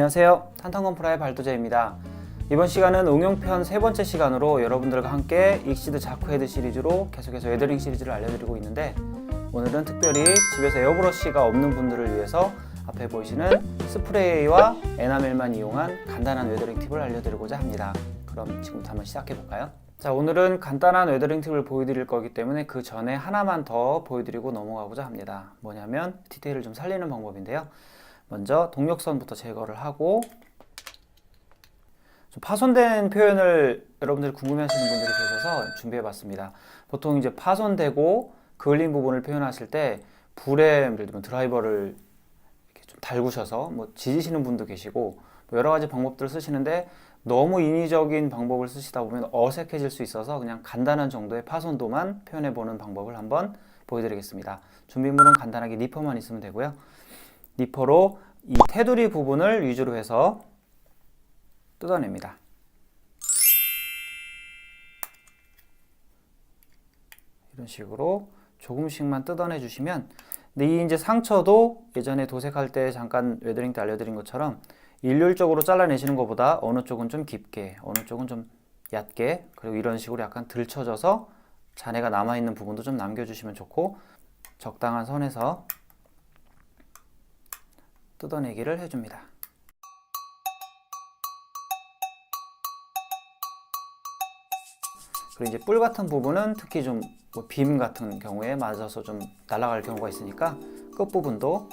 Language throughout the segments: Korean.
안녕하세요. 탄탄건프라의 발도제입니다. 이번 시간은 응용편 세 번째 시간으로 여러분들과 함께 익시드 자크 헤드 시리즈로 계속해서 웨더링 시리즈를 알려드리고 있는데, 오늘은 특별히 집에서 에어브러쉬가 없는 분들을 위해서 앞에 보이시는 스프레이와 에나멜만 이용한 간단한 웨더링 팁을 알려드리고자 합니다. 그럼 지금부터 한번 시작해 볼까요? 자, 오늘은 간단한 웨더링 팁을 보여드릴 거기 때문에 그 전에 하나만 더 보여드리고 넘어가고자 합니다. 뭐냐면 디테일을 좀 살리는 방법인데요. 먼저 동력선부터 제거를 하고, 좀 파손된 표현을 여러분들이 궁금해하시는 분들이 계셔서 준비해봤습니다. 보통 이제 파손되고 그을린 부분을 표현하실 때 불에 예를 들면 드라이버를 이렇게 좀 달구셔서 지지시는 분도 계시고, 여러 가지 방법들을 쓰시는데 너무 인위적인 방법을 쓰시다 보면 어색해질 수 있어서 그냥 간단한 정도의 파손도만 표현해보는 방법을 한번 보여드리겠습니다. 준비물은 간단하게 니퍼만 있으면 되고요. 니퍼로 이 테두리 부분을 위주로 해서 뜯어냅니다. 이런 식으로 조금씩만 뜯어내 주시면, 근데 이 이제 상처도 예전에 도색할 때 잠깐 웨더링 때 알려드린 것처럼 일률적으로 잘라내시는 것보다 어느 쪽은 좀 깊게, 어느 쪽은 좀 얕게, 그리고 이런 식으로 약간 들쳐져서 잔해가 남아있는 부분도 좀 남겨주시면 좋고, 적당한 선에서 뜯어내기를 해줍니다. 그리고 이제 뿔 같은 부분은 특히 좀 빔 같은 경우에 맞아서 좀 날아갈 경우가 있으니까 끝부분도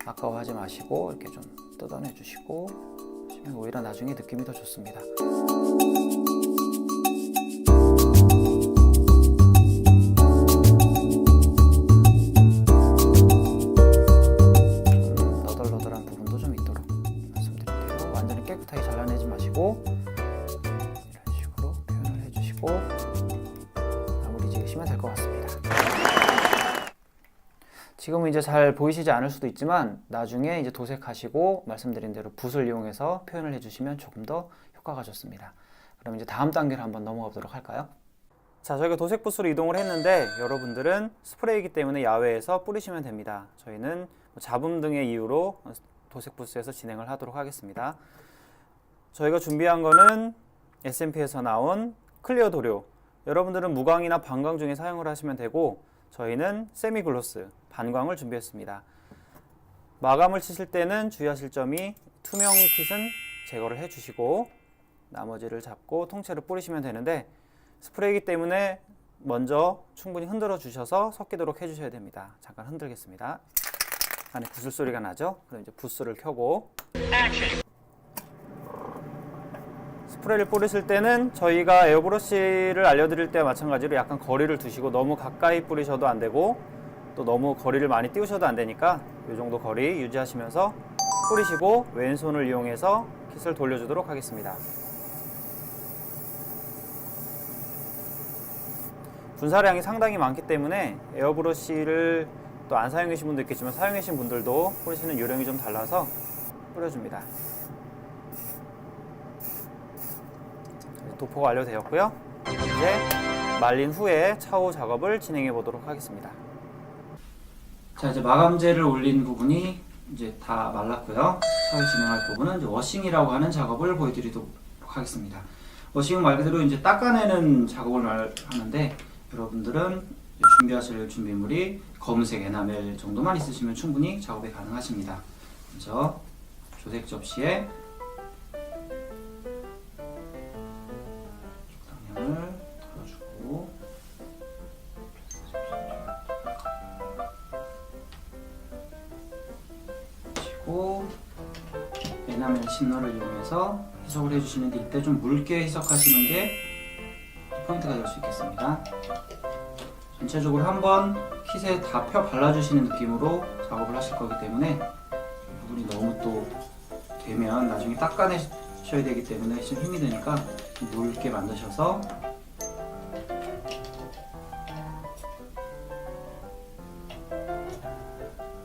아까워하지 마시고 이렇게 좀 뜯어내 주시고 하시면 오히려 나중에 느낌이 더 좋습니다. 너덜너덜한 부분도 좀 있도록 말씀드릴게요. 완전히 깨끗하게 잘라내지 마시고 이런 식으로 표현을 해주시고 마무리 지으시면 될 것 같습니다. 지금은 이제 잘 보이시지 않을 수도 있지만 나중에 이제 도색하시고 말씀드린 대로 붓을 이용해서 표현을 해주시면 조금 더 효과가 좋습니다. 그럼 이제 다음 단계를 한번 넘어가 보도록 할까요? 자, 저희가 도색 붓으로 이동을 했는데 여러분들은 스프레이이기 때문에 야외에서 뿌리시면 됩니다. 저희는 잡음 등의 이유로 도색 부스에서 진행을 하도록 하겠습니다. 저희가 준비한 거는 S&P에서 나온 클리어 도료, 여러분들은 무광이나 반광 중에 사용을 하시면 되고, 저희는 세미글로스, 반광을 준비했습니다. 마감을 치실 때는 주의하실 점이 투명 킷은 제거를 해주시고 나머지를 잡고 통째로 뿌리시면 되는데, 스프레이이기 때문에 먼저 충분히 흔들어 주셔서 섞이도록 해주셔야 됩니다. 잠깐 흔들겠습니다. 안에 구슬 소리가 나죠? 그럼 이제 부스를 켜고, 스프레이를 뿌리실 때는 저희가 에어브러쉬를 알려드릴 때와 마찬가지로 약간 거리를 두시고 너무 가까이 뿌리셔도 안 되고 또 너무 거리를 많이 띄우셔도 안 되니까 이 정도 거리 유지하시면서 뿌리시고 왼손을 이용해서 킷을 돌려주도록 하겠습니다. 분사량이 상당히 많기 때문에 에어브러쉬를 또 안 사용해 계신 분도 있겠지만 사용해 계신 분들도 뿌리시는 요령이 좀 달라서 뿌려줍니다. 도포가 완료되었고요. 이제 말린 후에 차후 작업을 진행해 보도록 하겠습니다. 자, 이제 마감제를 올린 부분이 이제 다 말랐고요. 차후 진행할 부분은 이제 워싱이라고 하는 작업을 보여드리도록 하겠습니다. 워싱은 말 그대로 이제 닦아내는 작업을 말하는데, 여러분들은 준비하실 준비물이 검은색 에나멜 정도만 있으시면 충분히 작업이 가능하십니다. 먼저 조색 접시에 적당량을 덜어주고 그리고 에나멜 싱너를 이용해서 해석을 해주시는데, 이때 좀 묽게 해석하시는 게 포인트가 될 수 있겠습니다. 전체적으로 한번 킷에 다 펴 발라주시는 느낌으로 작업을 하실 거기 때문에 부분이 너무 또 되면 나중에 닦아내셔야 되기 때문에 좀 힘이 드니까 좀 묽게 만드셔서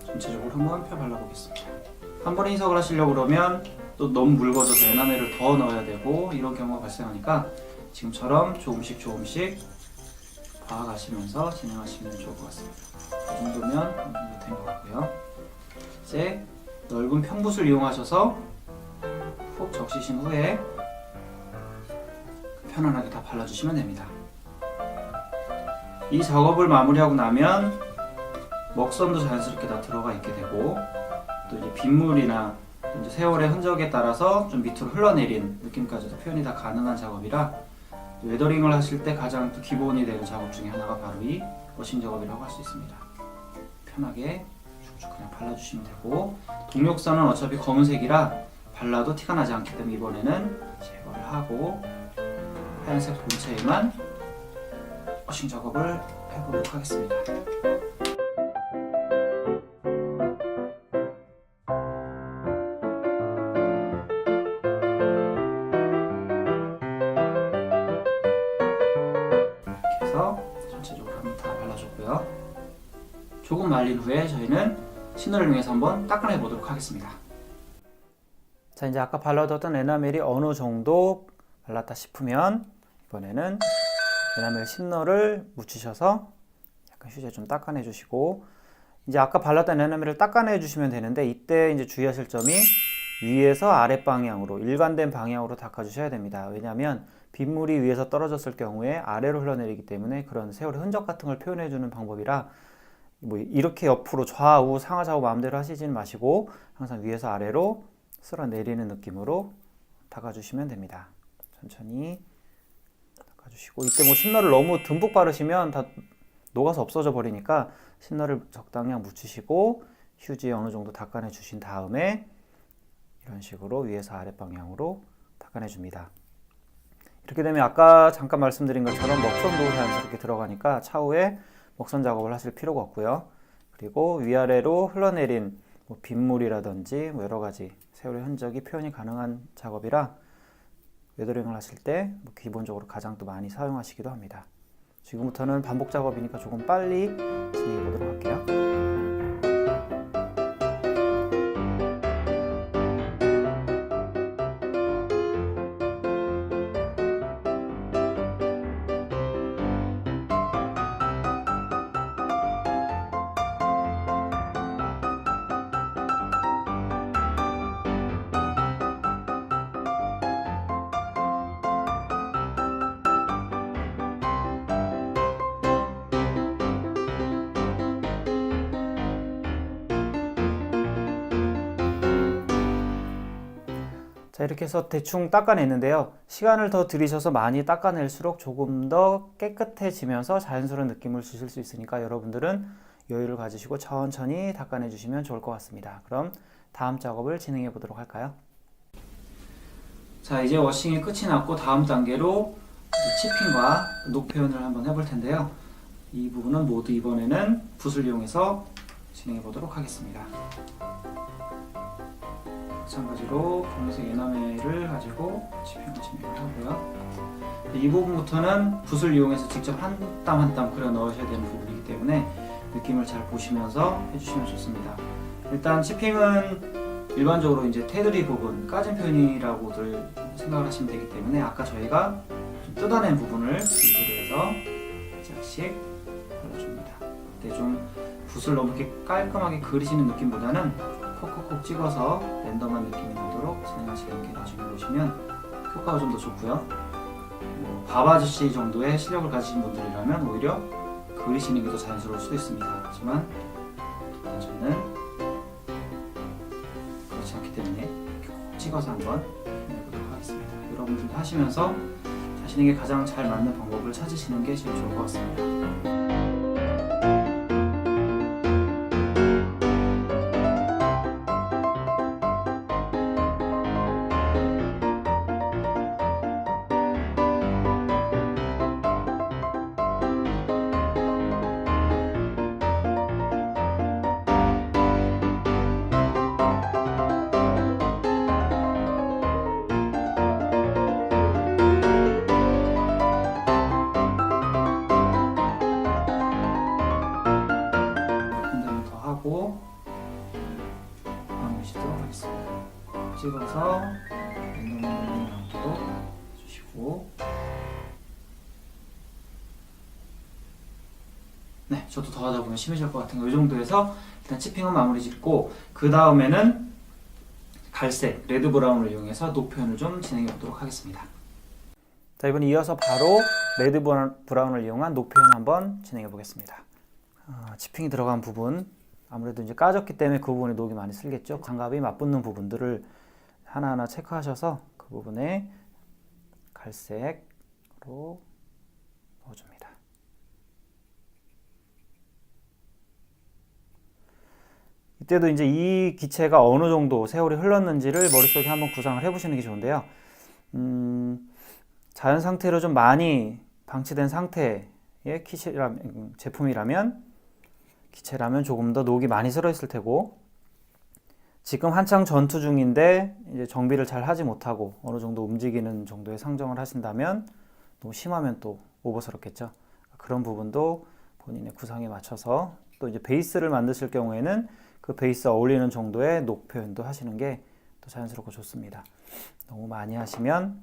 전체적으로 한번 펴 발라보겠습니다. 한 번에 희석을 하시려고 그러면 또 너무 묽어져서 에나멜을 더 넣어야 되고 이런 경우가 발생하니까 지금처럼 조금씩 봐가시면서 진행하시면 좋을 것 같습니다. 이 정도면 된 것 같고요. 이제 넓은 평붓을 이용하셔서 푹 적시신 후에 편안하게 다 발라주시면 됩니다. 이 작업을 마무리하고 나면 먹선도 자연스럽게 다 들어가 있게 되고, 또 이제 빗물이나 이제 세월의 흔적에 따라서 좀 밑으로 흘러내린 느낌까지도 표현이 다 가능한 작업이라, 웨더링을 하실 때 가장 또 기본이 되는 작업 중에 하나가 바로 이 워싱 작업이라고 할 수 있습니다. 편하게 쭉쭉 그냥 발라주시면 되고, 동력선은 어차피 검은색이라 발라도 티가 나지 않기 때문에 이번에는 제거를 하고 하얀색 본체에만 워싱 작업을 해보도록 하겠습니다. 이렇게 해서 전체적으로 한번 다 발라줬고요. 조금 말린 후에 저희는 시너를 이용해서 한번 닦아내 보도록 하겠습니다. 자, 이제 아까 발라뒀던 에나멜이 어느 정도 발랐다 싶으면 이번에는 에나멜 신너를 묻히셔서 약간 휴지에 좀 닦아내 주시고, 이제 아까 발랐던 에나멜을 닦아내 주시면 되는데, 이때 이제 주의하실 점이 위에서 아랫 방향으로 일관된 방향으로 닦아 주셔야 됩니다. 왜냐하면 빗물이 위에서 떨어졌을 경우에 아래로 흘러내리기 때문에 그런 세월의 흔적 같은 걸 표현해 주는 방법이라, 뭐 이렇게 옆으로 좌우 상하좌우 마음대로 하시지는 마시고 항상 위에서 아래로 쓸어 내리는 느낌으로 닦아주시면 됩니다. 천천히 닦아주시고, 이때 뭐 신너를 너무 듬뿍 바르시면 다 녹아서 없어져 버리니까 신너를 적당량 묻히시고 휴지에 어느 정도 닦아내 주신 다음에 이런 식으로 위에서 아랫 방향으로 닦아내 줍니다. 이렇게 되면 아까 잠깐 말씀드린 것처럼 먹선도 자연스럽게 들어가니까 차후에 먹선 작업을 하실 필요가 없고요. 그리고 위아래로 흘러내린 뭐 빗물이라든지 뭐 여러 가지 세월의 흔적이 표현이 가능한 작업이라 웨더링을 하실 때 뭐 기본적으로 가장 또 많이 사용하시기도 합니다. 지금부터는 반복 작업이니까 조금 빨리 진행해 보도록 할게요. 자, 이렇게 해서 대충 닦아냈는데요. 시간을 더 들이셔서 많이 닦아낼수록 조금 더 깨끗해지면서 자연스러운 느낌을 주실 수 있으니까 여러분들은 여유를 가지시고 천천히 닦아내 주시면 좋을 것 같습니다. 그럼 다음 작업을 진행해 보도록 할까요? 자, 이제 워싱이 끝이 났고 다음 단계로 치핑과 녹 표현을 한번 해볼 텐데요. 이 부분은 모두 이번에는 붓을 이용해서 진행해 보도록 하겠습니다. 마찬가지로 검은색 에나멜을 가지고 치핑을 진행을 하고요. 이 부분부터는 붓을 이용해서 직접 한 땀 한 땀 그려 넣으셔야 되는 부분이기 때문에 느낌을 잘 보시면서 해주시면 좋습니다. 일단 치핑은 일반적으로 이제 테두리 부분, 까진 표현이라고들 생각을 하시면 되기 때문에 아까 저희가 좀 뜯어낸 부분을 위주로 해서 살짝씩 발라줍니다. 근데 좀 붓을 너무 이렇게 깔끔하게 그리시는 느낌보다는 콕콕콕 찍어서 랜덤한 느낌이 나도록 진행하시는 게 나중에 보시면 효과가 좀 더 좋고요. 뭐 바바주씨 정도의 실력을 가지신 분들이라면 오히려 그리시는 게 더 자연스러울 수도 있습니다. 하지만 저는 그렇지 않기 때문에 이렇게 콕 찍어서 한번 해보도록 하겠습니다. 여러분들도 하시면서 자신에게 가장 잘 맞는 방법을 찾으시는 게 제일 좋을 것 같습니다. 마무리 짓도록 하겠습니다. 찍어서 랜덤 나오도록 해주시고, 네, 저도 더 하다 보면 심해질 것 같은 거 이 정도에서 일단 치핑은 마무리 짓고, 그 다음에는 갈색, 레드 브라운을 이용해서 녹 표현을 좀 진행해 보도록 하겠습니다. 자, 이번에 이어서 바로 레드 브라운을 이용한 녹 표현 한번 진행해 보겠습니다. 지핑이 들어간 부분, 아무래도 이제 까졌기 때문에 그 부분에 녹이 많이 쓸겠죠. 장갑이 맞붙는 부분들을 하나하나 체크하셔서 그 부분에 갈색으로 넣어줍니다. 이때도 이제 이 기체가 어느 정도 세월이 흘렀는지를 머릿속에 한번 구상을 해보시는 게 좋은데요. 자연 상태로 좀 많이 방치된 상태의 제품이라면, 기체라면 조금 더 녹이 많이 쓸어 있을 테고, 지금 한창 전투 중인데 이제 정비를 잘 하지 못하고 어느 정도 움직이는 정도의 상정을 하신다면 너무 심하면 또 오버스럽겠죠. 그런 부분도 본인의 구상에 맞춰서, 또 이제 베이스를 만드실 경우에는 그 베이스 어울리는 정도의 녹 표현도 하시는 게 더 자연스럽고 좋습니다. 너무 많이 하시면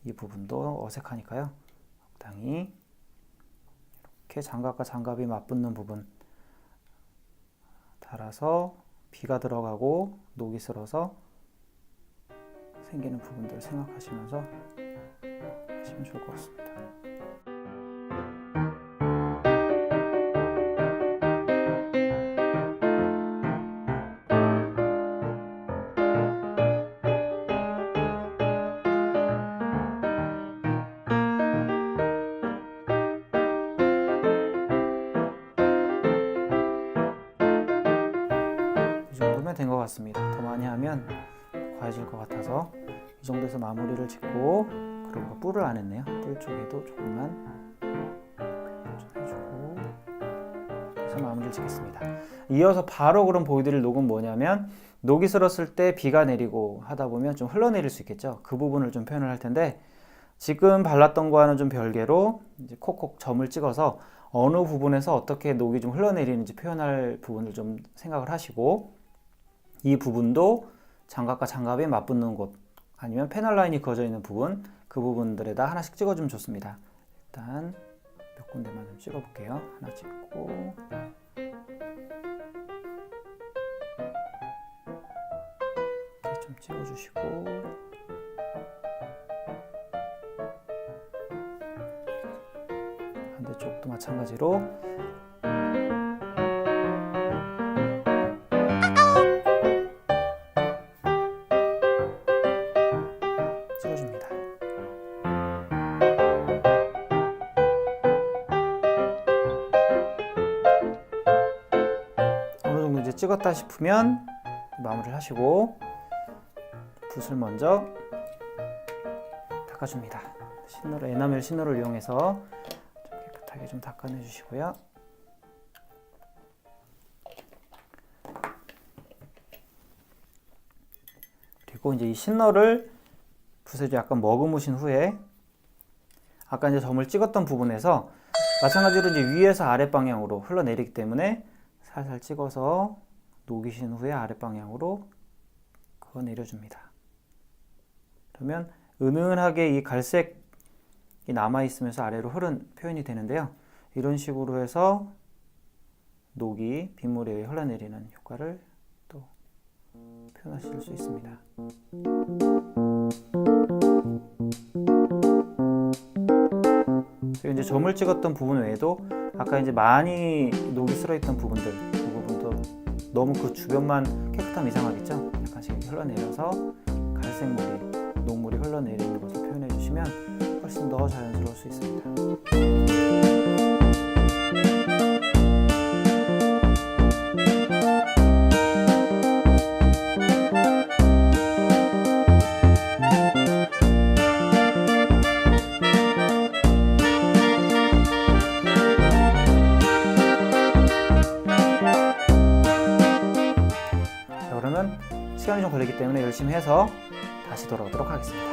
이 부분도 어색하니까요. 적당히 이렇게 장갑과 장갑이 맞붙는 부분 달아서 비가 들어가고 녹이 슬어서 생기는 부분들을 생각하시면서 하시면 좋을 것 같습니다. 이 정도면 된 것 같습니다. 더 많이 하면 과해질 것 같아서 이 정도에서 마무리를 짓고, 그리고 뿔을 안 했네요. 뿔 쪽에도 조금만 좀 해주고 해서 마무리를 짓겠습니다. 이어서 바로 그럼 보여드릴 녹은 뭐냐면, 녹이 슬었을 때 비가 내리고 하다 보면 좀 흘러내릴 수 있겠죠. 그 부분을 좀 표현을 할 텐데, 지금 발랐던 거와는 좀 별개로 이제 콕콕 점을 찍어서 어느 부분에서 어떻게 녹이 좀 흘러내리는지 표현할 부분을 좀 생각을 하시고, 이 부분도 장갑과 장갑이 맞붙는 곳, 아니면 패널 라인이 그어져 있는 부분, 그 부분들에다 하나씩 찍어주면 좋습니다. 일단 몇 군데만 좀 찍어볼게요. 하나 찍고, 이렇게 좀 찍어주시고, 반대쪽도 마찬가지로 찍어줍니다. 어느 정도 이제 찍었다 싶으면 마무리를 하시고, 붓을 먼저 닦아줍니다. 신노를, 에나멜 신노를 이용해서 좀 깨끗하게 좀 닦아내 주시고요. 그리고 이제 이 신너를 붓에 약간 머금으신 후에, 아까 이제 점을 찍었던 부분에서 마찬가지로 이제 위에서 아랫 방향으로 흘러내리기 때문에 살살 찍어서 녹이신 후에 아랫 방향으로 그어 내려줍니다. 그러면 은은하게 이 갈색이 남아있으면서 아래로 흐른 표현이 되는데요. 이런 식으로 해서 녹이 빗물에 의해 흘러내리는 효과를 또 표현하실 수 있습니다. 그리고 이제 점을 찍었던 부분 외에도 아까 이제 많이 녹이 슬어있던 부분들, 그 부분도 너무 그 주변만 깨끗하면 이상하겠죠? 약간씩 흘러내려서 갈색물이, 녹물이 흘러내리는 것을 표현해 주시면 훨씬 더 자연스러울 수 있습니다. 그러면 시간이 좀 걸리기 때문에 열심히 해서 다시 돌아오도록 하겠습니다.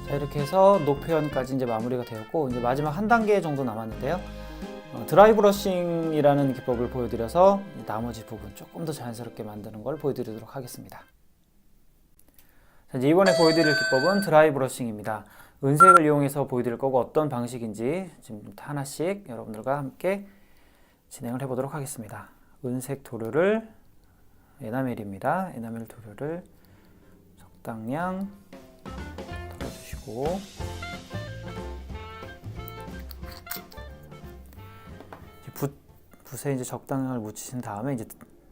자, 이렇게 해서 녹 표현까지 이제 마무리가 되었고, 이제 마지막 한 단계 정도 남았는데요. 드라이 브러싱이라는 기법을 보여드려서 나머지 부분 조금 더 자연스럽게 만드는 걸 보여드리도록 하겠습니다. 자, 이제 이번에 보여드릴 기법은 드라이 브러싱입니다. 은색을 이용해서 보여드릴 거고 어떤 방식인지 지금부터 하나씩 여러분들과 함께 진행을 해보도록 하겠습니다. 은색 도료를, 에나멜입니다. 에나멜 도료를 적당량 덜어주시고 붓에 이제 적당량을 묻히신 다음에 이제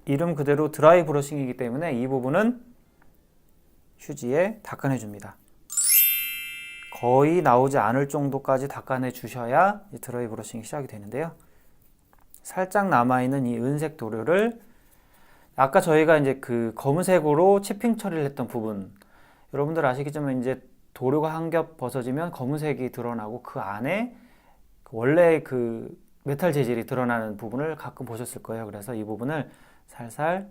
이름 그대로 드라이 브러싱이기 때문에 이 부분은 휴지에 닦아내 줍니다. 거의 나오지 않을 정도까지 닦아내 주셔야 드라이 브러싱이 시작이 되는데요. 살짝 남아있는 이 은색 도료를 아까 저희가 이제 그 검은색으로 치핑 처리를 했던 부분, 여러분들 아시겠지만 이제 도료가 한 겹 벗어지면 검은색이 드러나고 그 안에 원래 그 메탈 재질이 드러나는 부분을 가끔 보셨을 거예요. 그래서 이 부분을 살살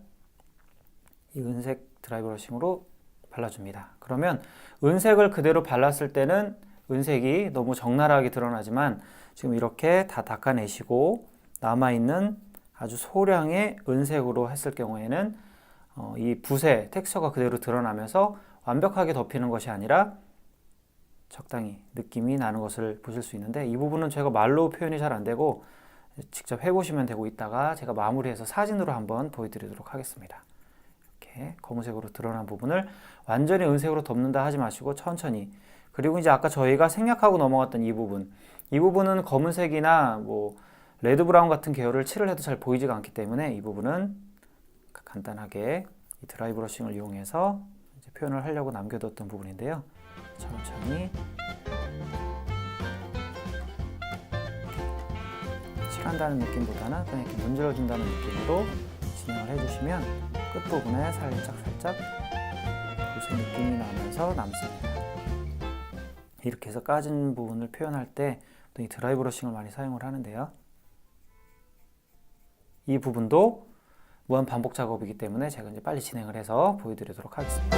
이 은색 드라이 브러싱으로 발라줍니다. 그러면 은색을 그대로 발랐을 때는 은색이 너무 적나라하게 드러나지만 지금 이렇게 다 닦아내시고 남아있는 아주 소량의 은색으로 했을 경우에는 이 붓의 텍스처가 그대로 드러나면서 완벽하게 덮이는 것이 아니라 적당히 느낌이 나는 것을 보실 수 있는데, 이 부분은 제가 말로 표현이 잘 안 되고 직접 해보시면 되고, 이따가 제가 마무리해서 사진으로 한번 보여드리도록 하겠습니다. 이렇게 검은색으로 드러난 부분을 완전히 은색으로 덮는다 하지 마시고 천천히. 그리고 이제 아까 저희가 생략하고 넘어갔던 이 부분은 검은색이나 뭐 레드 브라운 같은 계열을 칠을 해도 잘 보이지가 않기 때문에 이 부분은 간단하게 이 드라이 브러싱을 이용해서 이제 표현을 하려고 남겨뒀던 부분인데요. 천천히 칠한다는 느낌보다는 그냥 이렇게 문질러준다는 느낌으로 진행을 해주시면 끝부분에 살짝 붓의 느낌이 나면서 남습니다. 이렇게 해서 까진 부분을 표현할 때 또 이 드라이 브러싱을 많이 사용을 하는데요. 이 부분도 무한 반복 작업이기 때문에 제가 이제 빨리 진행을 해서 보여드리도록 하겠습니다.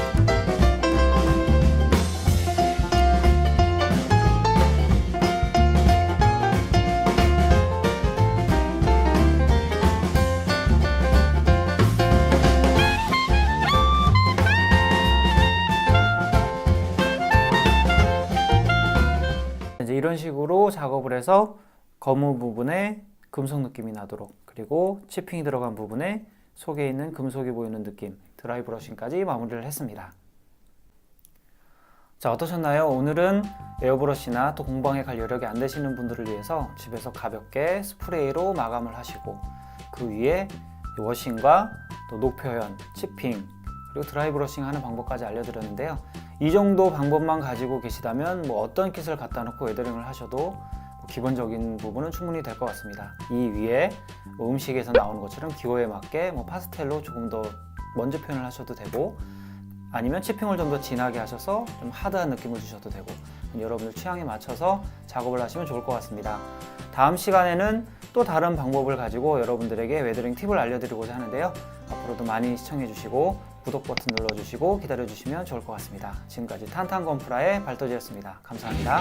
이제 이런 식으로 작업을 해서 검은 부분에 금속 느낌이 나도록, 그리고 치핑이 들어간 부분에 속에 있는 금속이 보이는 느낌, 드라이 브러싱까지 마무리를 했습니다. 자, 어떠셨나요? 오늘은 에어브러시나 또 공방에 갈 여력이 안 되시는 분들을 위해서 집에서 가볍게 스프레이로 마감을 하시고 그 위에 워싱과 또 녹표현, 치핑, 그리고 드라이 브러싱 하는 방법까지 알려드렸는데요. 이 정도 방법만 가지고 계시다면 뭐 어떤 킷을 갖다 놓고 웨더링을 하셔도 기본적인 부분은 충분히 될 것 같습니다. 이 위에 음식에서 나오는 것처럼 기호에 맞게 파스텔로 조금 더 먼지 표현을 하셔도 되고, 아니면 치핑을 좀 더 진하게 하셔서 좀 하드한 느낌을 주셔도 되고, 여러분들 취향에 맞춰서 작업을 하시면 좋을 것 같습니다. 다음 시간에는 또 다른 방법을 가지고 여러분들에게 웨더링 팁을 알려드리고자 하는데요. 앞으로도 많이 시청해주시고 구독 버튼 눌러주시고 기다려주시면 좋을 것 같습니다. 지금까지 탄탄건프라의 발도지였습니다. 감사합니다.